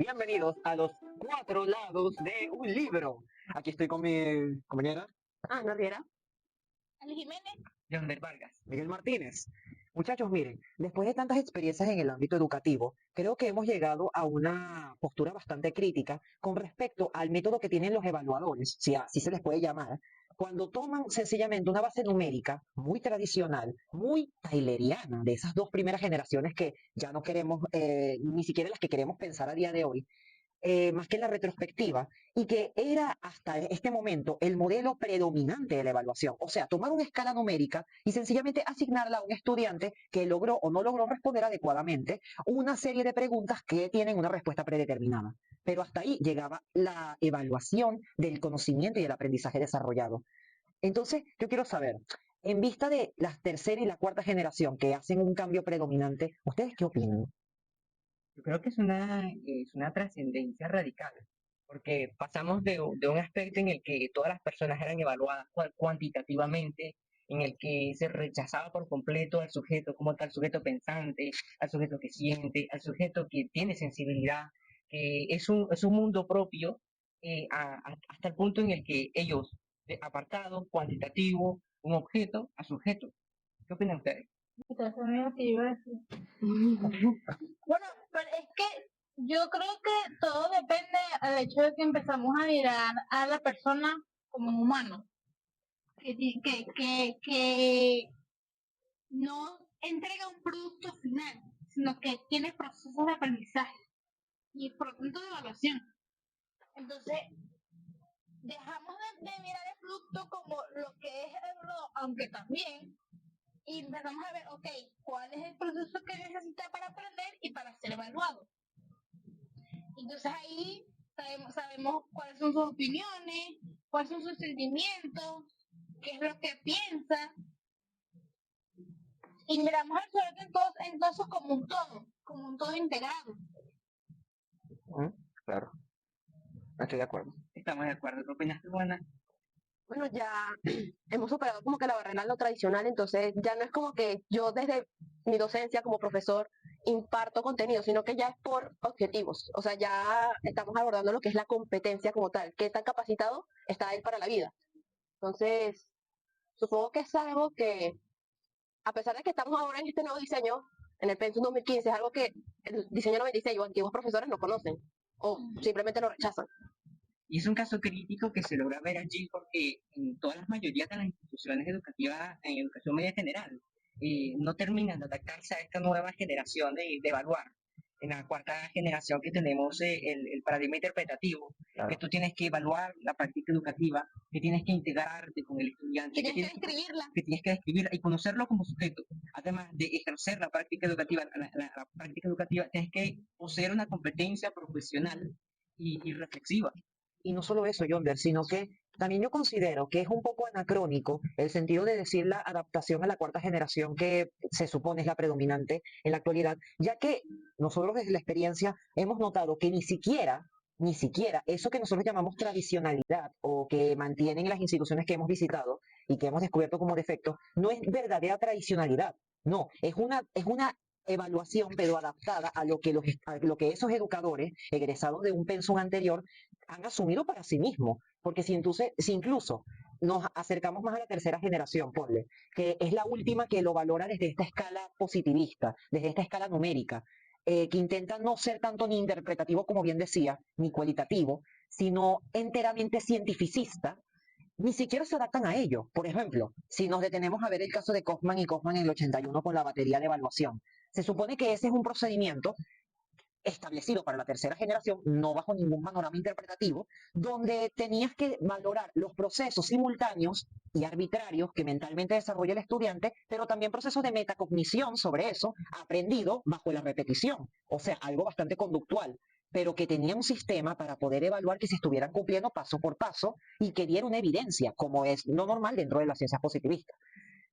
Bienvenidos a los cuatro lados de un libro. Aquí estoy con mi compañera Ana Riera. Ali Jiménez. Yonder Vargas, Miguel Martínez. Muchachos, miren, después de tantas experiencias en el ámbito educativo, creo que hemos llegado a una postura bastante crítica con respecto al método que tienen los evaluadores, si así se les puede llamar, cuando toman sencillamente una base numérica muy tradicional, muy tayleriana, de esas dos primeras generaciones que ya no queremos, ni siquiera las que queremos pensar a día de hoy, más que en la retrospectiva, y que era hasta este momento el modelo predominante de la evaluación. O sea, tomar una escala numérica y sencillamente asignarla a un estudiante que logró o no logró responder adecuadamente una serie de preguntas que tienen una respuesta predeterminada. Pero hasta ahí llegaba la evaluación del conocimiento y el aprendizaje desarrollado. Entonces, yo quiero saber, en vista de la tercera y la cuarta generación que hacen un cambio predominante, ¿ustedes qué opinan? Yo creo que es una trascendencia radical, porque pasamos de un aspecto en el que todas las personas eran evaluadas cuantitativamente, en el que se rechazaba por completo al sujeto como tal, sujeto pensante, al sujeto que siente, al sujeto que tiene sensibilidad, que es un mundo propio, hasta el punto en el que ellos, de apartado, cuantitativo, un objeto a sujeto. ¿Qué opinan ustedes? Bueno, pero es que yo creo que todo depende del hecho de que empezamos a mirar a la persona como un humano, que no entrega un producto final, sino que tiene procesos de aprendizaje y por lo tanto de evaluación. Entonces, dejamos de mirar el producto como lo que es aunque también, y empezamos a ver, ok, cuál es el proceso que necesita para aprender y para ser evaluado. Entonces ahí sabemos cuáles son sus opiniones, cuáles son sus sentimientos, qué es lo que piensa, y miramos al sujeto entonces como un todo integrado. Claro, estoy de acuerdo. Estamos de acuerdo. ¿Qué opinas tú, Ana? Bueno, ya hemos superado como que la barrera de lo tradicional, entonces ya no es como que yo desde mi docencia como profesor imparto contenido, sino que ya es por objetivos. O sea, ya estamos abordando lo que es la competencia como tal. ¿Qué tan capacitado está él para la vida? Entonces, supongo que es algo que, a pesar de que estamos ahora en este nuevo diseño, en el Pensum 2015, es algo que el diseño 96 o antiguos profesores no conocen o simplemente lo rechazan. Y es un caso crítico que se logra ver allí porque en todas las mayorías de las instituciones educativas en educación media general no terminan de adaptarse a esta nueva generación de evaluar. En la cuarta generación que tenemos el paradigma interpretativo, Claro. que tú tienes que evaluar la práctica educativa, que tienes que integrarte con el estudiante, Tienes que describirla. que tienes que describirla y conocerlo como sujeto. Además de ejercer la práctica educativa, la práctica educativa, tienes que poseer una competencia profesional y reflexiva. Y no solo eso, Yonder, sino que también yo considero que es un poco anacrónico el sentido de decir la adaptación a la cuarta generación que se supone es la predominante en la actualidad, ya que nosotros desde la experiencia hemos notado que ni siquiera eso que nosotros llamamos tradicionalidad o que mantienen las instituciones que hemos visitado y que hemos descubierto como defecto, no es verdadera tradicionalidad. No, es una evaluación, pero adaptada a lo que esos educadores egresados de un pensum anterior han asumido para sí mismos. Porque si incluso nos acercamos más a la tercera generación, ponle, que es la última que lo valora desde esta escala positivista, desde esta escala numérica, que intenta no ser tanto ni interpretativo, como bien decía, ni cualitativo, sino enteramente cientificista, ni siquiera se adaptan a ello. Por ejemplo, si nos detenemos a ver el caso de Kaufman y Kaufman en el 81 con la batería de evaluación, se supone que ese es un procedimiento establecido para la tercera generación, no bajo ningún panorama interpretativo, donde tenías que valorar los procesos simultáneos y arbitrarios que mentalmente desarrolla el estudiante, pero también procesos de metacognición sobre eso, aprendido bajo la repetición, o sea, algo bastante conductual, pero que tenía un sistema para poder evaluar que se estuvieran cumpliendo paso por paso y que diera una evidencia, como es lo normal dentro de las ciencias positivistas.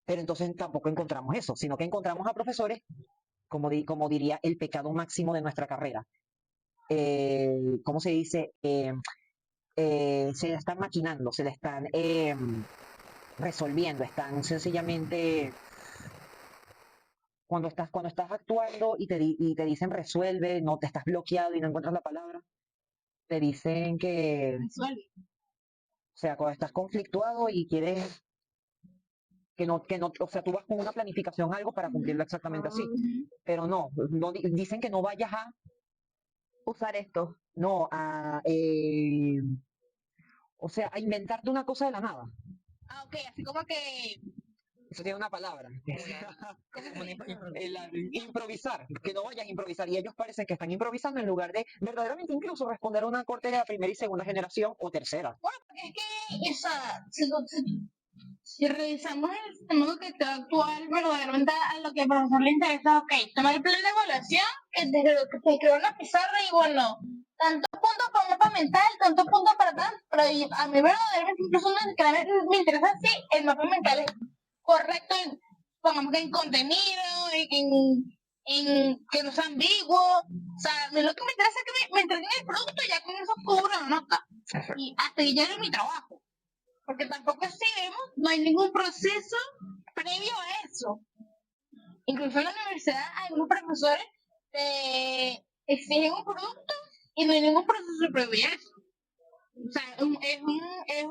Pero entonces tampoco encontramos eso, sino que encontramos a profesores como diría, el pecado máximo de nuestra carrera. ¿Cómo se dice? Se la están maquinando, se la están resolviendo, están sencillamente cuando estás actuando y te dicen resuelve, no te estás bloqueado y no encuentras la palabra, te dicen que, Resuelve. o sea, cuando estás conflictuado y quieres o sea, tú vas con una planificación algo para cumplirlo exactamente así, pero no dicen que no vayas a, Usar esto. no, o sea, a inventarte una cosa de la nada. Ah, ok, así como que Eso tiene una palabra. Como una Improvisar, que no vayas a improvisar. Y ellos parecen que están improvisando en lugar de verdaderamente incluso responder a una corte de la primera y segunda generación o tercera. porque es que esa, si revisamos el sistema educativo actual, verdaderamente a lo que al profesor le interesa, ok, tomar el plan de evaluación, que desde lo que se creó en la pizarra y bueno, tantos puntos para un mapa mental, tantos puntos para tal, pero a mí verdaderamente incluso me interesa si el mapa mental es correcto, pongamos que en contenido, en que no sea ambiguo, o sea, a mí lo que me interesa es que me entreguen el producto y ya con eso cubro la nota, y hasta que llegue mi trabajo. Porque tampoco si vemos, no hay ningún proceso previo a eso. Incluso en la universidad algunos profesores te exigen un producto y no hay ningún proceso previo a eso. O sea, es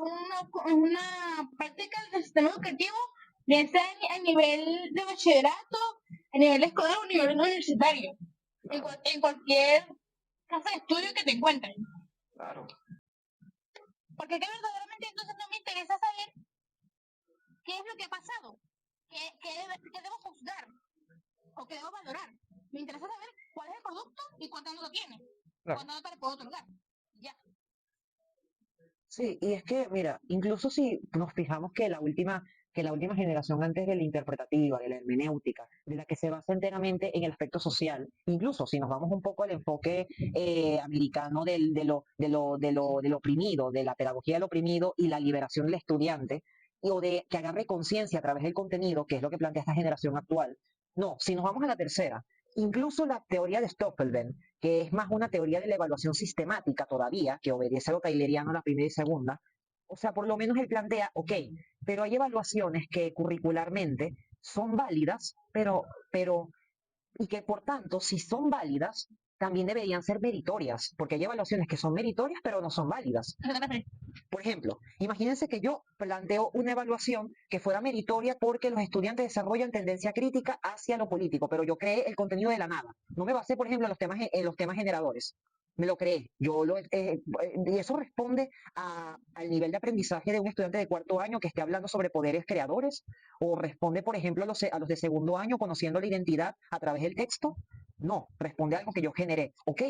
una práctica del sistema educativo, ya sea a nivel de bachillerato, a nivel escolar o a nivel universitario. En cualquier casa de estudio que te encuentres. Claro. Porque que verdaderamente entonces no me interesa saber qué es lo que ha pasado, qué debo juzgar o qué debo valorar. Me interesa saber cuál es el producto y cuánta nota tiene, Claro. cuánta nota le puedo otorgar. Ya. Sí, y es que, mira, incluso si nos fijamos que la última generación antes de la interpretativa, de la hermenéutica, de la que se basa enteramente en el aspecto social, incluso si nos vamos un poco al enfoque americano del oprimido, de la pedagogía del oprimido y la liberación del estudiante, o de que agarre conciencia a través del contenido, que es lo que plantea esta generación actual. No, si nos vamos a la tercera, incluso la teoría de Stoffelen, que es más una teoría de la evaluación sistemática todavía, que obedece a lo tayleriano la primera y segunda. O sea, por lo menos él plantea, ok, pero hay evaluaciones que curricularmente son válidas, y que por tanto, si son válidas, también deberían ser meritorias, porque hay evaluaciones que son meritorias, pero no son válidas. Por ejemplo, imagínense que yo planteo una evaluación que fuera meritoria porque los estudiantes desarrollan tendencia crítica hacia lo político, pero yo creé el contenido de la nada. No me basé, por ejemplo, en los temas generadores. Me lo creé. Y eso responde al nivel de aprendizaje de un estudiante de cuarto año que esté hablando sobre poderes creadores, o responde, por ejemplo, a los de segundo año conociendo la identidad a través del texto. No, responde a algo que yo generé. Ok,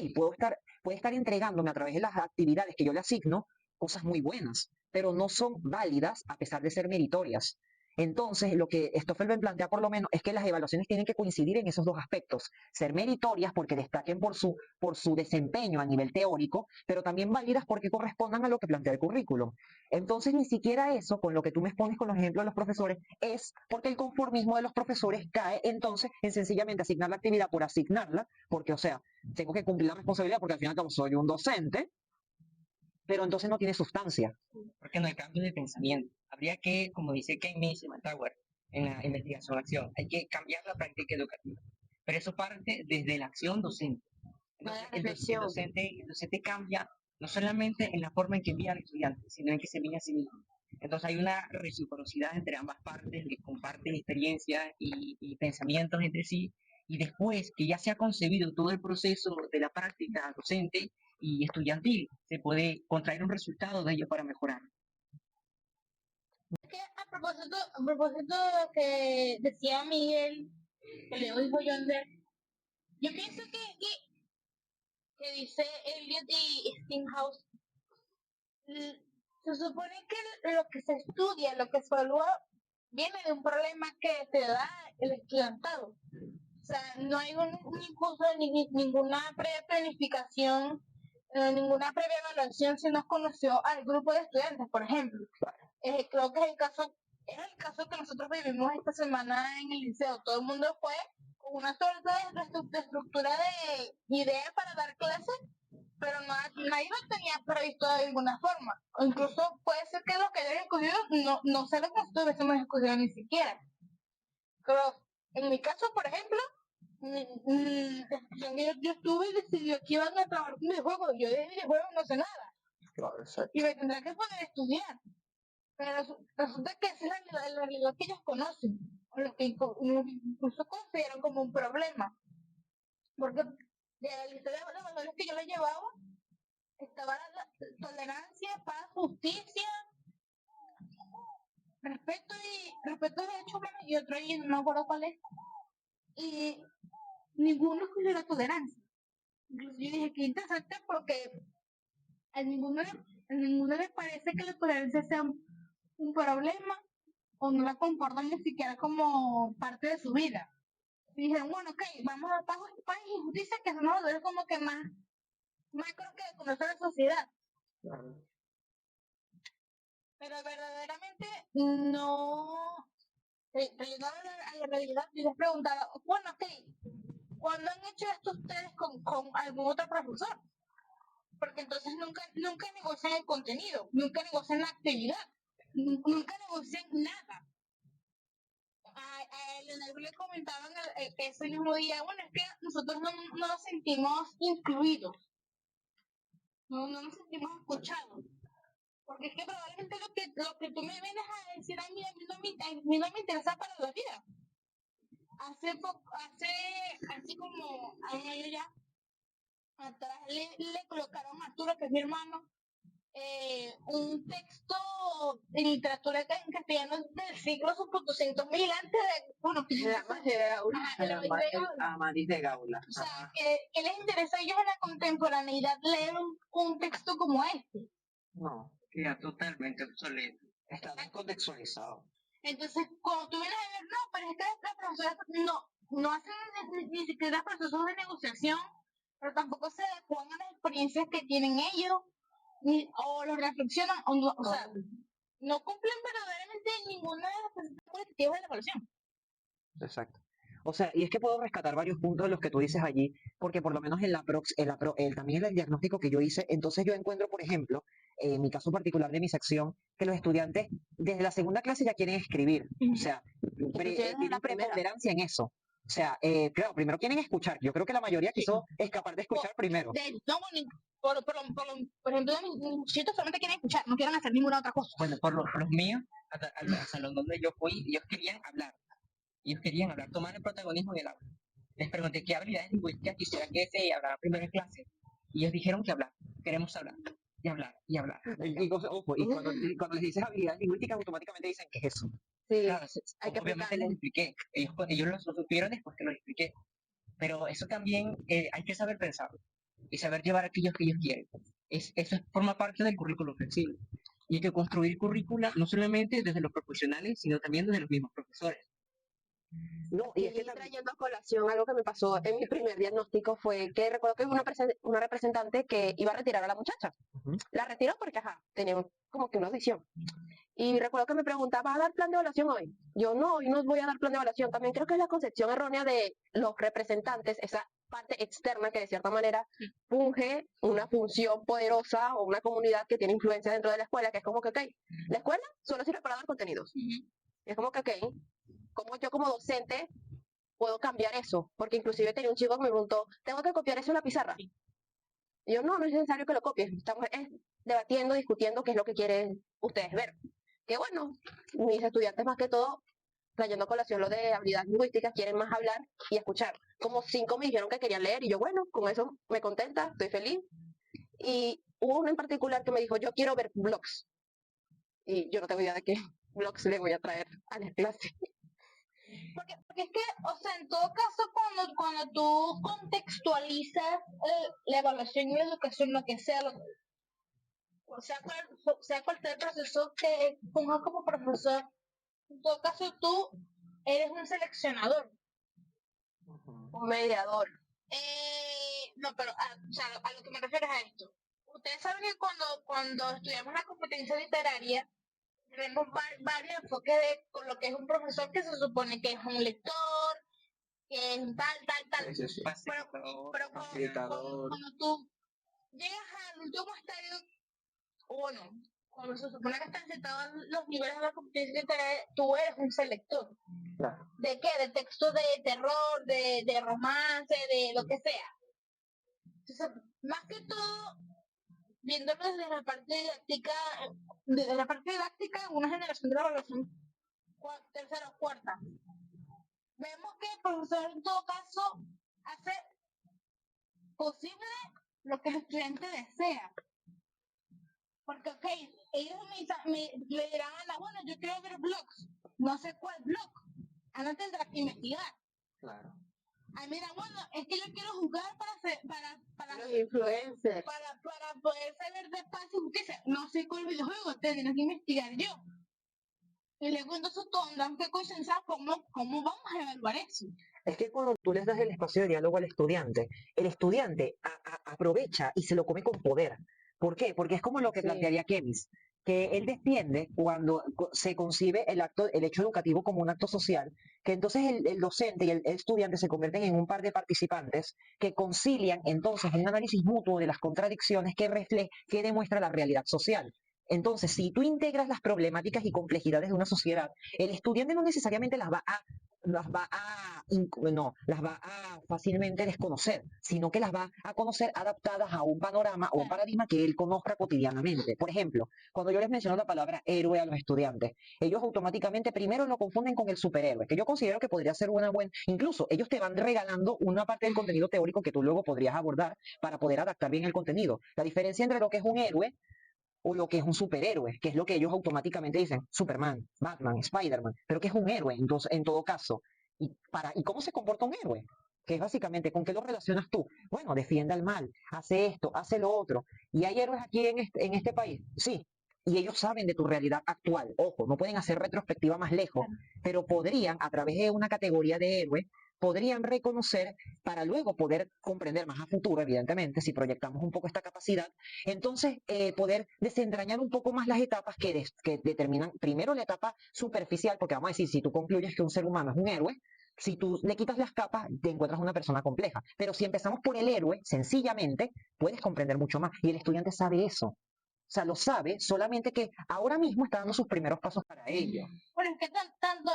puede estar entregándome a través de las actividades que yo le asigno cosas muy buenas, pero no son válidas a pesar de ser meritorias. Entonces, lo que Stoffel plantea por lo menos es que las evaluaciones tienen que coincidir en esos dos aspectos, ser meritorias porque destaquen por su desempeño a nivel teórico, pero también válidas porque correspondan a lo que plantea el currículum. Entonces, ni siquiera eso, con lo que tú me expones con los ejemplos de los profesores, es porque el conformismo de los profesores cae entonces en sencillamente asignar la actividad por asignarla, porque, o sea, tengo que cumplir la responsabilidad porque al final como soy un docente, pero entonces no tiene sustancia. Porque no hay cambio de pensamiento. Habría que, como dice Keynes y Tower en la investigación-acción, hay que cambiar la práctica educativa. Pero eso parte desde la acción docente. Entonces, el docente cambia no solamente en la forma en que envía al estudiante, sino en que se envía a sí mismo. Entonces hay una reciprocidad entre ambas partes que comparten experiencias y pensamientos entre sí. Y después que ya se ha concebido todo el proceso de la práctica docente y estudiantil, se puede contraer un resultado de ello para mejorar. Es que a propósito de lo que decía Miguel, que le dijo Yonder, yo pienso que dice Elliot y Steinhaus, se supone que lo que se estudia, lo que se evalúa, viene de un problema que te da el estudiantado. O sea, no hay incluso ninguna previa planificación, ninguna previa evaluación si no conoció al grupo de estudiantes, por ejemplo. Creo que es el caso que nosotros vivimos esta semana en el liceo. Todo el mundo fue con una suerte de estructura de ideas para dar clases, pero nadie lo tenía previsto de alguna forma. O incluso puede ser que lo que hayan escogido no sea lo que nosotros hubiésemos escogido ni siquiera. Creo En mi caso, por ejemplo, yo estuve y decidió que iban a trabajar con videojuegos. Yo de videojuegos no sé nada. Claro, exacto. Y me tendrá que poner a estudiar. Pero resulta que esa es la realidad que ellos conocen. O lo que incluso consideran como un problema. Porque de la lista de valores que yo le llevaba, estaba la tolerancia, paz, justicia, respeto de derechos humanos y otro ahí, no me acuerdo cuál es. Y ninguno escogió la tolerancia. Incluso yo dije que interesante porque a ninguno le parece que la tolerancia sea un problema o no la comportan ni siquiera como parte de su vida. Y dijeron, bueno, ok, vamos a paz y justicia, que son los valores como que más creo que conocer la sociedad. Claro. Pero verdaderamente no. Trayendo a la realidad, yo les preguntaba, bueno, ok, ¿cuándo han hecho esto ustedes con algún otro profesor? Porque entonces nunca negocian el contenido, nunca negocian la actividad, nunca negocian nada. A Leonardo le comentaban ese mismo día, bueno, es que nosotros no nos sentimos incluidos, no nos sentimos escuchados. Porque es que probablemente lo que tú me vienes a decir a mí no me interesa para la vida. Hace así como a un año ya atrás le colocaron a Arturo, que es mi hermano, un texto de literatura en castellano del siglo 200.000 antes de, bueno, Amadís de Gaula. o sea, que les interesa a ellos en la contemporaneidad leer un texto como este. No, Queda totalmente obsoleto. está descontextualizado. Entonces, cuando tú vienes a ver, no, pero es que las profesoras no hacen ni siquiera procesos de negociación, pero tampoco se adecuan a las experiencias que tienen ellos, o lo reflexionan, o sea, no cumplen verdaderamente ninguna de las preceptos cualitativas de la evaluación. Exacto. O sea, y es que puedo rescatar varios puntos de los que tú dices allí, porque por lo menos también en el diagnóstico que yo hice, entonces yo encuentro, por ejemplo, en mi caso particular de mi sección, que los estudiantes desde la segunda clase ya quieren escribir. O sea, desde la tienen primera. preponderancia en eso. O sea, claro, primero quieren escuchar. Yo creo que la mayoría quiso escapar de escuchar primero. Por ejemplo, mis muchachitos solamente quieren escuchar, no quieren hacer ninguna otra cosa. Bueno, por los míos, al salón donde yo fui, ellos querían hablar. Tomar el protagonismo en el aula. Les pregunté qué habilidades lingüísticas quisiera que se hablara primero en clase. Y ellos dijeron que hablar. Queremos hablar. Y hablar, y hablar. Ojo, y cuando les dices habilidades lingüísticas, automáticamente dicen, ¿qué es eso? Sí, Claro, hay que obviamente les expliqué. Ellos lo supieron después que lo expliqué. Pero eso también hay que saber pensar y saber llevar aquellos que ellos quieren. Eso forma parte del currículo flexible. Y hay que construir currícula no solamente desde los profesionales, sino también desde los mismos profesores. No, y es que Y trayendo a colación algo que me pasó en mi primer diagnóstico fue que recuerdo que hubo una representante que iba a retirar a la muchacha. Ujú. La retiró porque, ajá, tenía como que una audición. Y recuerdo que me preguntaba, ¿vas a dar plan de evaluación hoy? Yo no, hoy no voy a dar plan de evaluación. También creo que es la concepción errónea de los representantes, esa parte externa que de cierta manera funge una función poderosa o una comunidad que tiene influencia dentro de la escuela, que es como que, ok, la escuela solo sirve para dar contenidos. Es como que, ok, como yo como docente puedo cambiar eso, porque inclusive tenía un chico que me preguntó, ¿tengo que copiar eso en la pizarra? Y yo, no es necesario que lo copies, estamos debatiendo, discutiendo qué es lo que quieren ustedes ver. Que bueno, mis estudiantes más que todo, trayendo a colación lo de habilidades lingüísticas, quieren más hablar y escuchar. Como 5 me dijeron que querían leer y yo, bueno, con eso me contenta, estoy feliz. Y hubo uno en particular que me dijo, yo quiero ver blogs. Y yo no tengo idea de qué blogs le voy a traer a la clase. Porque es que, o sea, en todo caso, cuando tú contextualizas la evaluación y la educación, lo que sea, sea cual sea el proceso que pongas como profesor, en todo caso tú eres un seleccionador. Un mediador. No, pero o sea, a lo que me refiero es a esto. Ustedes saben que cuando estudiamos la competencia literaria, tenemos varios enfoques con lo que es un profesor que se supone que es un lector, que es tal. Pero cuando tú llegas al último estadio, bueno, cuando se supone que están sentados los niveles de la competencia literaria, tú eres un selector. Claro. ¿De qué? De textos de terror, de romance, de lo que sea. Entonces, más que todo, viéndolo desde la parte didáctica, en una generación de la evaluación tercera o cuarta, vemos que el profesor en todo caso hace posible lo que el estudiante desea. Porque, ok, ellos le dirán a Ana, bueno, yo quiero ver blogs, no sé cuál blog, Ana tendrá que investigar. Claro. Ay, mira, bueno, es que yo quiero jugar para Los influencers. para poder saber de paz y justicia. No sé cuál videojuego, tendré que investigar yo. Y luego entonces todos tendrán que concienciar cómo vamos a evaluar eso. Es que cuando tú les das el espacio de diálogo al estudiante, el estudiante aprovecha y se lo come con poder. ¿Por qué? Porque es como lo que Sí. plantearía Kemis, que él defiende cuando se concibe el hecho educativo como un acto social, que entonces el docente y el estudiante se convierten en un par de participantes que concilian entonces un análisis mutuo de las contradicciones que demuestra la realidad social. Entonces, si tú integras las problemáticas y complejidades de una sociedad, el estudiante no necesariamente las va a fácilmente desconocer, sino que las va a conocer adaptadas a un panorama o un paradigma que él conozca cotidianamente. Por ejemplo, cuando yo les menciono la palabra héroe a los estudiantes, ellos automáticamente primero lo confunden con el superhéroe, que yo considero que podría ser una buena, incluso ellos te van regalando una parte del contenido teórico que tú luego podrías abordar para poder adaptar bien el contenido. La diferencia entre lo que es un héroe o lo que es un superhéroe, que es lo que ellos automáticamente dicen, Superman, Batman, Spider-Man, pero que es un héroe entonces, en todo caso. ¿Y cómo se comporta un héroe? Que es básicamente, ¿con qué lo relacionas tú? Bueno, defiende al mal, hace esto, hace lo otro. ¿Y hay héroes aquí en este país? Sí. Y ellos saben de tu realidad actual. Ojo, no pueden hacer retrospectiva más lejos, pero podrían, a través de una categoría de héroe, podrían reconocer para luego poder comprender más a futuro, evidentemente, si proyectamos un poco esta capacidad, entonces poder desentrañar un poco más las etapas que determinan primero la etapa superficial, porque vamos a decir, si tú concluyes que un ser humano es un héroe, si tú le quitas las capas, te encuentras una persona compleja. Pero si empezamos por el héroe, sencillamente, puedes comprender mucho más. Y el estudiante sabe eso. O sea, lo sabe, solamente que ahora mismo está dando sus primeros pasos para ello. Bueno, es que tanto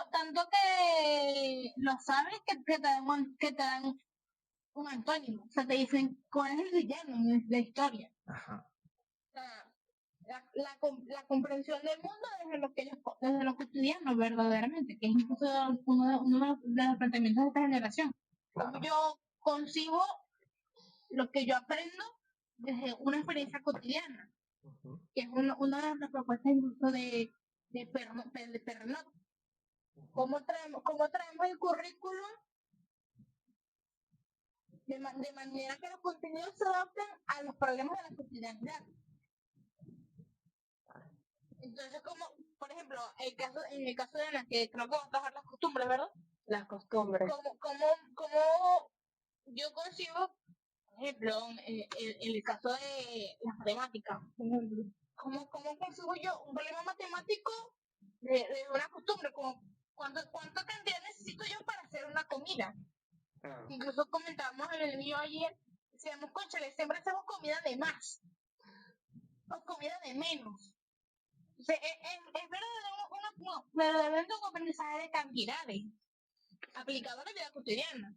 que lo sabes que te dan un antónimo. O sea, te dicen cuál es el villano de la historia. Ajá. O sea, la comprensión del mundo desde los que estudiamos verdaderamente, que es incluso uno de los planteamientos de esta generación. Claro. Como yo concibo lo que yo aprendo desde una experiencia cotidiana, que es una de las propuestas incluso de Pernod. ¿Cómo traemos el currículum de manera que los contenidos se adapten a los problemas de la cotidianidad? Entonces, como, por ejemplo, en el caso de Ana, que creo que va a trabajar las costumbres, ¿verdad? Las costumbres. Como yo consigo, por ejemplo, en el caso de las matemáticas, ¿cómo consigo yo un problema matemático de una costumbre? Como, ¿cuánta cantidad necesito yo para hacer una comida? Claro. Incluso comentábamos en el video ayer, decíamos, cónchale, siempre hacemos comida de más o comida de menos. O sea, es verdaderamente un aprendizaje de cantidades aplicado a la vida cotidiana.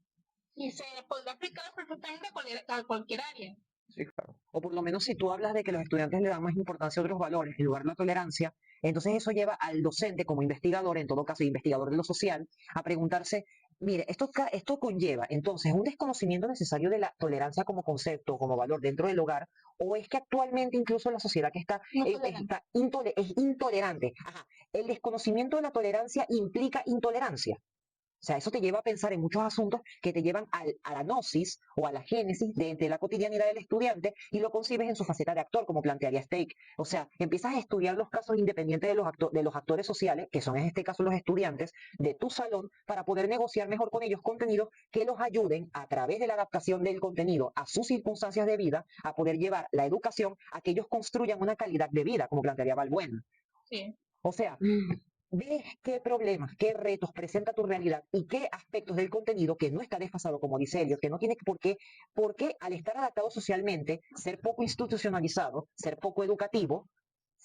Y se podrá aplicar perfectamente a cualquier área. Sí, claro. O por lo menos si tú hablas de que los estudiantes le dan más importancia a otros valores en lugar de la tolerancia, entonces eso lleva al docente como investigador, en todo caso investigador de lo social, a preguntarse, mire, esto conlleva entonces un desconocimiento necesario de la tolerancia como concepto, como valor dentro del hogar, o es que actualmente incluso la sociedad que está, No es intolerante. Ajá. El desconocimiento de la tolerancia implica intolerancia. O sea, eso te lleva a pensar en muchos asuntos que te llevan a la gnosis o a la génesis de la cotidianidad del estudiante y lo concibes en su faceta de actor, como plantearía Steak. O sea, empiezas a estudiar los casos independientes de los actores sociales, que son en este caso los estudiantes de tu salón, para poder negociar mejor con ellos contenidos que los ayuden a través de la adaptación del contenido a sus circunstancias de vida, a poder llevar la educación a que ellos construyan una calidad de vida, como plantearía Balbuena. Sí. O sea, ves qué problemas, qué retos presenta tu realidad y qué aspectos del contenido que no está desfasado, como dice Elliot, que no tiene porque al estar adaptado socialmente, ser poco institucionalizado, ser poco educativo,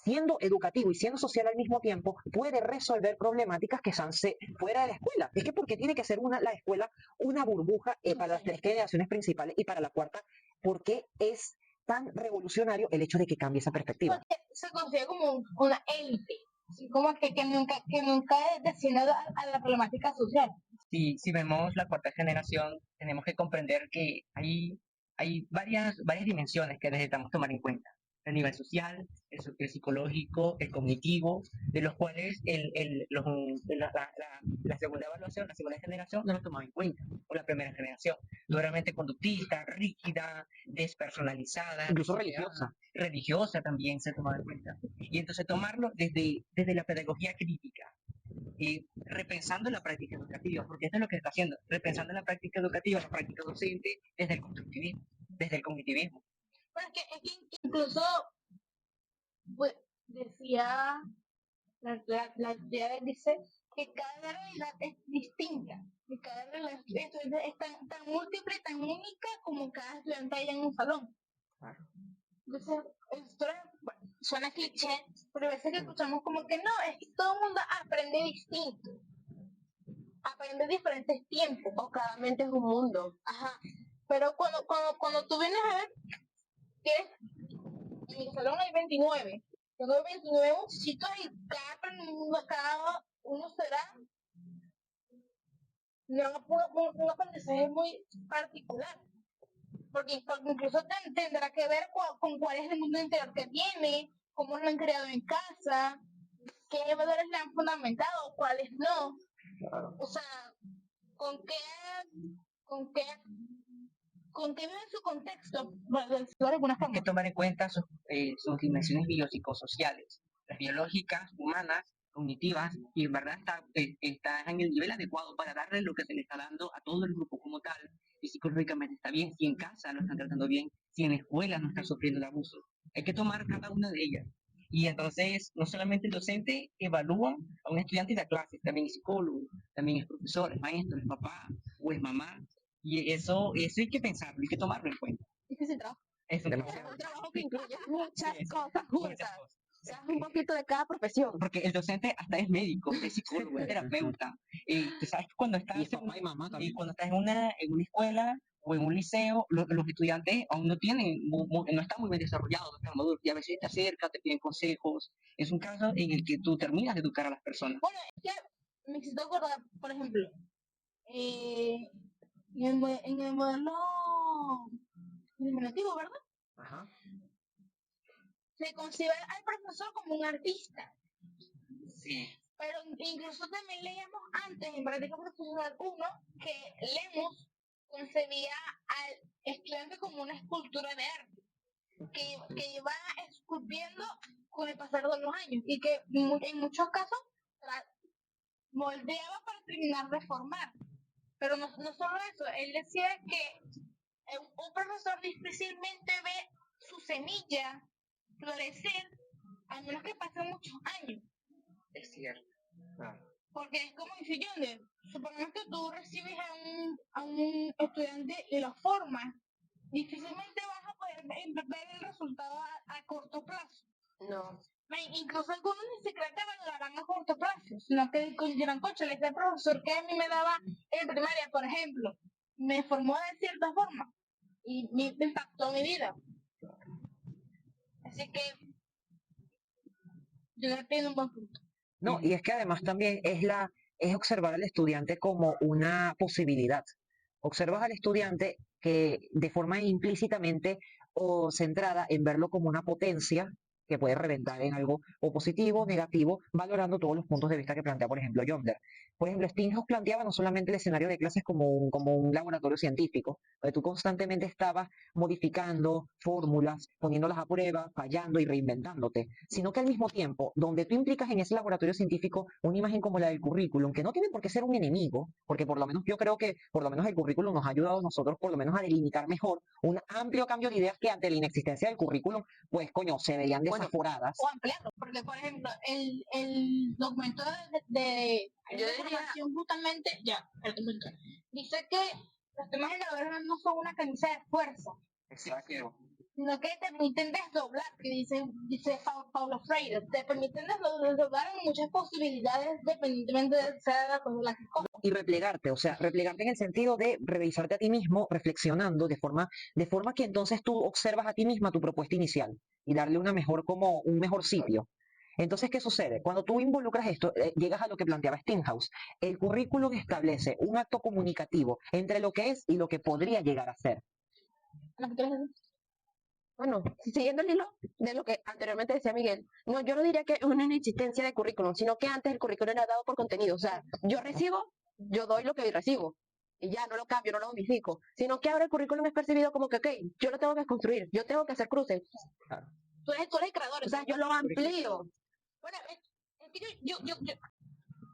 siendo educativo y siendo social al mismo tiempo, puede resolver problemáticas que están fuera de la escuela. Es que porque tiene que ser la escuela una burbuja para las tres generaciones principales y para la cuarta, porque es tan revolucionario el hecho de que cambie esa perspectiva. Porque se considera como una élite, así como que nunca es destinado a la problemática social. Si vemos la cuarta generación, tenemos que comprender que hay varias dimensiones que necesitamos tomar en cuenta. El nivel social, el psicológico, el cognitivo, de los cuales la segunda evaluación, la segunda generación no lo tomaba en cuenta, o la primera generación, duramente conductista, rígida, despersonalizada, Incluso religiosa. Religiosa también se tomaba en cuenta. Y entonces tomarlo desde la pedagogía crítica, y repensando la práctica educativa, porque esto es lo que está haciendo, repensando la práctica educativa, la práctica docente desde el constructivismo, desde el cognitivismo. Bueno, es que incluso pues, decía, la idea dice que cada realidad es distinta, que cada realidad es tan múltiple, tan única como cada estudiante allá en un salón. Claro. Entonces, esto bueno, suena cliché, pero a veces que escuchamos como que no, es que todo el mundo aprende distinto, aprende diferentes tiempos. O cada mente es un mundo. Ajá. Pero cuando tú vienes a ver, tienes, en mi salón hay 29. Tengo 29 muchachitos y cada uno será un aprendizaje muy particular. Porque incluso tendrá que ver con cuál es el mundo interior que tiene, cómo lo han creado en casa, qué valores le han fundamentado, cuáles no. Claro. O sea, con qué vive en su contexto, de alguna Hay forma. que tomar en cuenta sus dimensiones biopsicosociales, las biológicas, humanas, cognitivas, y en verdad está en el nivel adecuado para darle lo que se le está dando a todo el grupo como tal, y psicológicamente está bien, si en casa lo están tratando bien, si en la escuela no están sufriendo de abuso. Hay que tomar cada una de ellas. Y entonces, no solamente el docente evalúa a un estudiante y da clases, también es psicólogo, también es profesor, es maestro, es papá o es mamá. Y eso hay que pensarlo, hay que tomarlo en cuenta. Es que ese trabajo Es un es demasiado. un trabajo que incluye muchas Sí, cosas muchas juntas. cosas. O sea, es un poquito de cada profesión. Porque el docente hasta es médico, es psicólogo, es terapeuta. Tú sabes que cuando estás, Y es papá y mamá también. cuando estás en una escuela o en un liceo, los estudiantes aún no tienen, no están muy bien desarrollados, no están maduros, y a veces te acercan, te piden consejos. Es un caso en el que tú terminas de educar a las personas. Bueno, es que me hiciste acordar, por ejemplo, en el modelo discriminativo, ¿verdad? Ajá. Se concibe al profesor como un artista. Sí. Pero incluso también leíamos antes, en práctica profesional 1, que Lemos concebía al estudiante como una escultura de arte, que iba esculpiendo con el pasar de los años y que en muchos casos moldeaba para terminar de formar. Pero no solo eso, él decía que un profesor difícilmente ve su semilla florecer a menos que pasen muchos años. Es cierto. Claro. Porque es como dice Yonder, supongamos que tú recibes a un estudiante y lo formas, difícilmente vas a poder ver el resultado a corto plazo. No. Incluso algunos ni siquiera te valorarán a corto plazo, sino que dirán, coche, este profesor que a mí me daba en primaria, por ejemplo, me formó de cierta forma y me impactó mi vida. Así que yo le pido un buen punto. No, y es que además también es observar al estudiante como una posibilidad. Observas al estudiante que de forma implícitamente o centrada en verlo como una potencia que puede reventar en algo o positivo o negativo, valorando todos los puntos de vista que plantea, por ejemplo, Yonder. Por ejemplo, Stinghouse planteaba no solamente el escenario de clases como un laboratorio científico, donde tú constantemente estabas modificando fórmulas, poniéndolas a prueba, fallando y reinventándote, sino que al mismo tiempo, donde tú implicas en ese laboratorio científico una imagen como la del currículum, que no tiene por qué ser un enemigo, porque por lo menos yo creo que por lo menos el currículum nos ha ayudado a nosotros por lo menos a delimitar mejor un amplio cambio de ideas que ante la inexistencia del currículum, pues coño, se veían desaforadas. O ampliarlo, porque por ejemplo, el documento de Yo diría- información justamente, el documento, dice que los temas de la guerra no son una camisa de fuerza. Exacto. sino que te permiten desdoblar, que dice Paulo Freire, te permiten desdoblar en muchas posibilidades dependientemente de sea la que escojas. Y replegarte, o sea, replegarte en el sentido de revisarte a ti mismo, reflexionando de forma que entonces tú observas a ti misma tu propuesta inicial y darle una mejor, como un mejor sitio. Entonces, ¿qué sucede? Cuando tú involucras esto, llegas a lo que planteaba Steinhaus. El currículum establece un acto comunicativo entre lo que es y lo que podría llegar a ser. Bueno, siguiendo el hilo de lo que anteriormente decía Miguel, no, yo no diría que es una inexistencia de currículum, sino que antes el currículum era dado por contenido. O sea, yo recibo, yo doy lo que recibo. Y ya no lo cambio, no lo modifico. Sino que ahora el currículum es percibido como que, ok, yo lo tengo que construir, yo tengo que hacer cruces. Tú eres el creador. O sea, yo lo amplío. Bueno, es que yo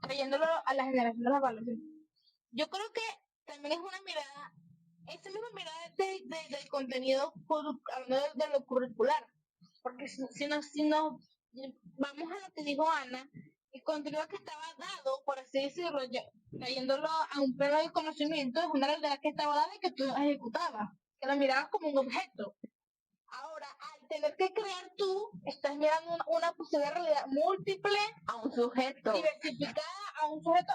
trayéndolo a la generación de la evaluación, yo creo que también es una mirada, esa misma mirada del contenido, hablando de lo curricular, porque si nos vamos a lo que dijo Ana, el contenido que estaba dado, por así decirlo, trayéndolo a un plano de conocimiento, es una realidad que estaba dada y que tú ejecutabas, que la mirabas como un objeto. Ahora, al tener que crear tú, estás mirando una posible realidad múltiple, A un sujeto. diversificada, a un sujeto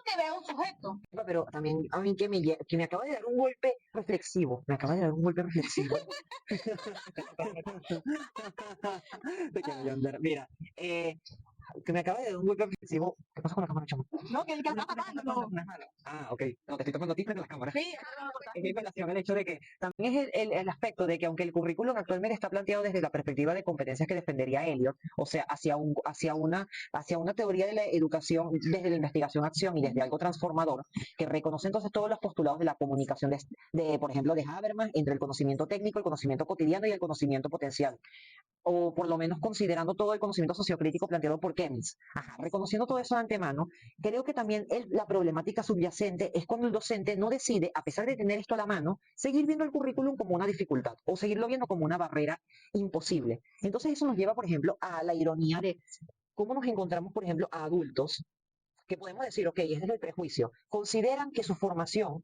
que vea un sujeto. Pero también a mí que me acaba de dar un golpe reflexivo. Me acaba de dar un golpe reflexivo. Pequeño Yonder. Mira, que me acaba de dar un golpe reflexivo. ¿Qué pasa con la cámara, chamo? No, que está tapando. Ah, ok. No, te estoy tomando tips de la cámara. Sí, Es en relación al hecho de que también es el aspecto de que aunque el currículum actualmente está planteado desde la perspectiva de competencias que defendería Eliot, o sea, hacia una teoría de la educación desde la investigación-acción y desde algo transformador, que reconoce entonces todos los postulados de la comunicación por ejemplo, de Habermas entre el conocimiento técnico, el conocimiento cotidiano y el conocimiento potencial, o por lo menos considerando todo el conocimiento sociocrítico planteado por Keynes. Ajá, reconociendo todo eso de antemano, creo que también la problemática subyacente es cuando el docente no decide, a pesar de tener esto a la mano, seguir viendo el currículum como una dificultad o seguirlo viendo como una barrera imposible. Entonces eso nos lleva, por ejemplo, a la ironía de cómo nos encontramos, por ejemplo, a adultos que podemos decir, ok, es desde el prejuicio, consideran que su formación,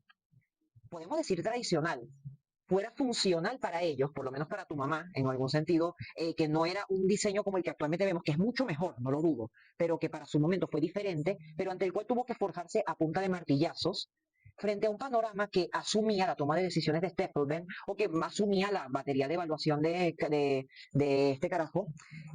podemos decir tradicional, fuera funcional para ellos, por lo menos para tu mamá, en algún sentido, que no era un diseño como el que actualmente vemos, que es mucho mejor, no lo dudo, pero que para su momento fue diferente, pero ante el cual tuvo que forjarse a punta de martillazos, frente a un panorama que asumía la toma de decisiones de Stapleton o que asumía la batería de evaluación de este carajo,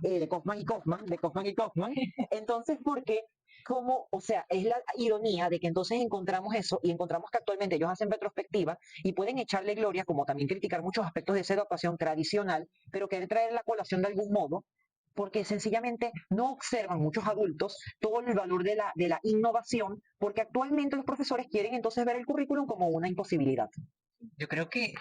de Kaufman y Kaufman. Entonces, ¿por qué? Como, o sea, es la ironía de que entonces encontramos eso y encontramos que actualmente ellos hacen retrospectiva y pueden echarle gloria, como también criticar muchos aspectos de esa educación tradicional, pero querer traer la colación de algún modo, porque sencillamente no observan muchos adultos todo el valor de la innovación, porque actualmente los profesores quieren entonces ver el currículum como una imposibilidad. Yo creo que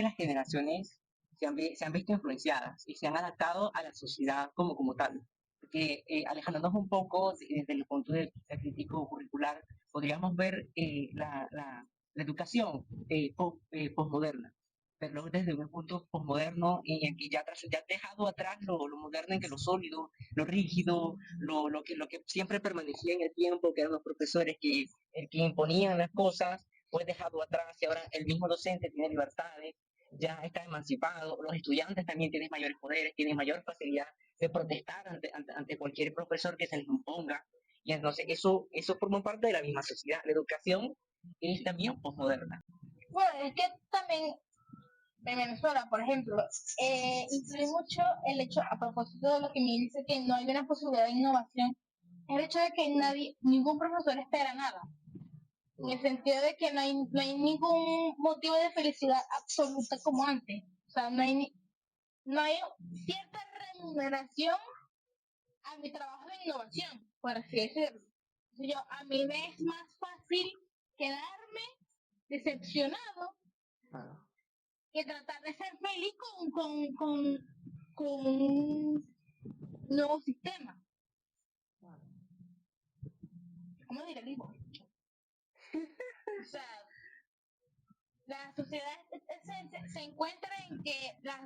las generaciones se han visto influenciadas y se han adaptado a la sociedad como tal. Porque alejándonos un poco desde el punto de vista crítico curricular, podríamos ver la educación posmoderna, verlo desde un punto posmoderno y aquí ya has dejado atrás lo moderno en que lo sólido, lo rígido, lo que siempre permanecía en el tiempo, que eran los profesores el que imponían las cosas, fue dejado atrás y ahora el mismo docente tiene libertades, ya está emancipado, los estudiantes también tienen mayores poderes, tienen mayor facilidad de protestar ante cualquier profesor que se les imponga. Y entonces eso forma parte de la misma sociedad. La educación es también posmoderna. bueno, es que también en Venezuela, por ejemplo, influye mucho el hecho, a propósito de lo que me dice que no hay una posibilidad de innovación, el hecho de que ningún profesor espera nada. En el sentido de que no hay ningún motivo de felicidad absoluta como antes. O sea, no hay cierta remuneración a mi trabajo de innovación, por así decirlo. A mí me es más fácil quedarme decepcionado que tratar de ser feliz con un nuevo sistema. ¿Cómo diré, digo? O sea, la sociedad se encuentra en que las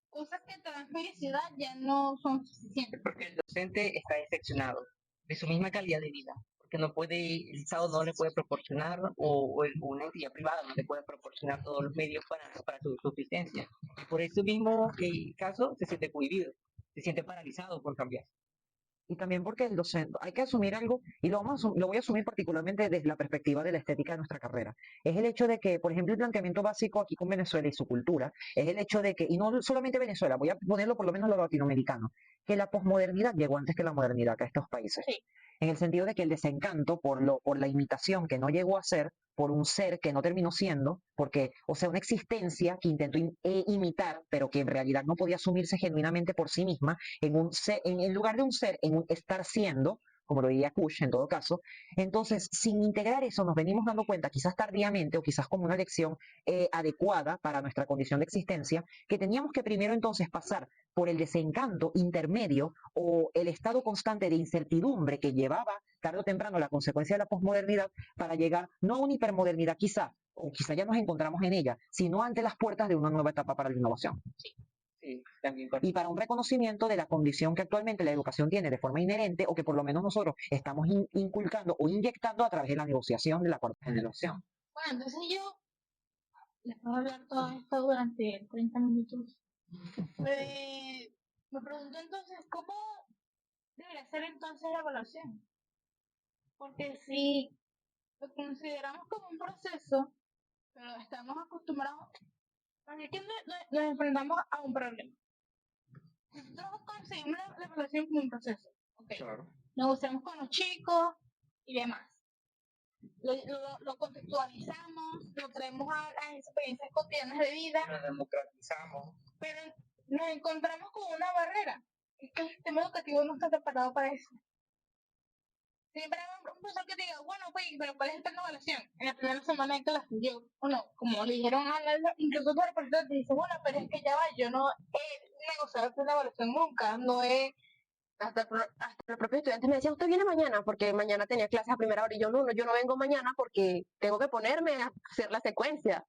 cosas que te dan felicidad ya no son suficientes. Porque el docente está decepcionado de su misma calidad de vida. Porque que no puede, el Estado no le puede proporcionar o una entidad privada no le puede proporcionar todos los medios para su subsistencia. Y por eso mismo el caso se siente cohibido, se siente paralizado por cambiar. Y también porque el docente, hay que asumir algo, y lo voy a asumir particularmente desde la perspectiva de la estética de nuestra carrera. Es el hecho de que, por ejemplo, el planteamiento básico aquí con Venezuela y su cultura, es el hecho de que, y no solamente Venezuela, voy a ponerlo por lo menos a lo latinoamericano, que la posmodernidad llegó antes que la modernidad acá a estos países. Sí. En el sentido de que el desencanto por la imitación que no llegó a ser, por un ser que no terminó siendo, porque, o sea, una existencia que intentó imitar, pero que en realidad no podía asumirse genuinamente por sí misma, en lugar de un ser, en un estar siendo, como lo diría Kush en todo caso. Entonces, sin integrar eso, nos venimos dando cuenta, quizás tardíamente o quizás como una lección adecuada para nuestra condición de existencia, que teníamos que primero entonces pasar por el desencanto intermedio o el estado constante de incertidumbre que llevaba tarde o temprano la consecuencia de la posmodernidad para llegar no a una hipermodernidad quizá, o quizá ya nos encontramos en ella, sino ante las puertas de una nueva etapa para la innovación. Sí, también Y para un reconocimiento de la condición que actualmente la educación tiene de forma inherente o que por lo menos nosotros estamos inculcando o inyectando a través de la negociación de la cuarta generación. Bueno, entonces yo les puedo hablar todo esto durante 30 minutos. Me pregunto entonces, ¿cómo debería ser entonces la evaluación? Porque si lo consideramos como un proceso, pero estamos acostumbrados, porque aquí nos enfrentamos a un problema. Nosotros conseguimos la evaluación como un proceso. Okay. Claro. Negociamos con los chicos y demás. Lo contextualizamos, lo traemos a las experiencias cotidianas de vida, Lo democratizamos. pero nos encontramos con una barrera. Es que el sistema educativo no está preparado para eso. Siempre hay un profesor que te diga, bueno, pues, pero ¿cuál es el plan de evaluación? En la primera semana de clase, yo, bueno, como le dijeron a la, incluso tu representante te dice, bueno, pero es que ya va, yo no he negociado el plan de evaluación nunca, no he... Hasta el propio estudiante me decía, ¿usted viene mañana? Porque mañana tenía clases a primera hora y yo no, yo no vengo mañana porque tengo que ponerme a hacer la secuencia.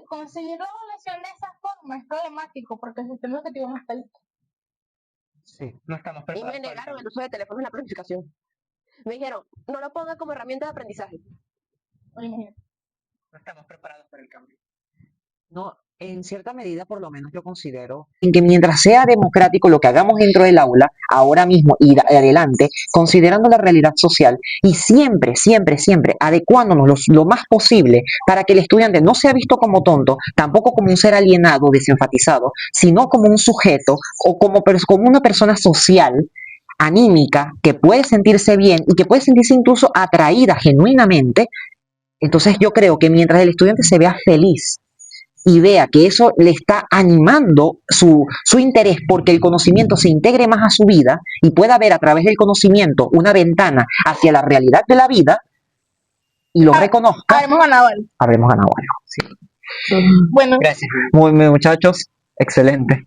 Conseguir la evaluación de esa forma es problemático porque el sistema educativo no está listo. Sí. No estamos Y preparados. me negaron el uso de teléfonos en la planificación. Me dijeron, no lo pongan como herramienta de aprendizaje. Imagínate. No estamos preparados para el cambio. No, en cierta medida, por lo menos yo considero en que mientras sea democrático lo que hagamos dentro del aula, ahora mismo y adelante, considerando la realidad social y siempre, siempre, siempre adecuándonos lo más posible para que el estudiante no sea visto como tonto, tampoco como un ser alienado, desenfatizado, sino como un sujeto o como una persona social, anímica, que puede sentirse bien y que puede sentirse incluso atraída genuinamente. Entonces yo creo que mientras el estudiante se vea feliz y vea que eso le está animando su interés porque el conocimiento se integre más a su vida y pueda ver a través del conocimiento una ventana hacia la realidad de la vida y lo reconozca, Habremos ganado algo. habremos ganado algo. Sí. Bueno, Gracias. Muy bien, muchachos, excelente.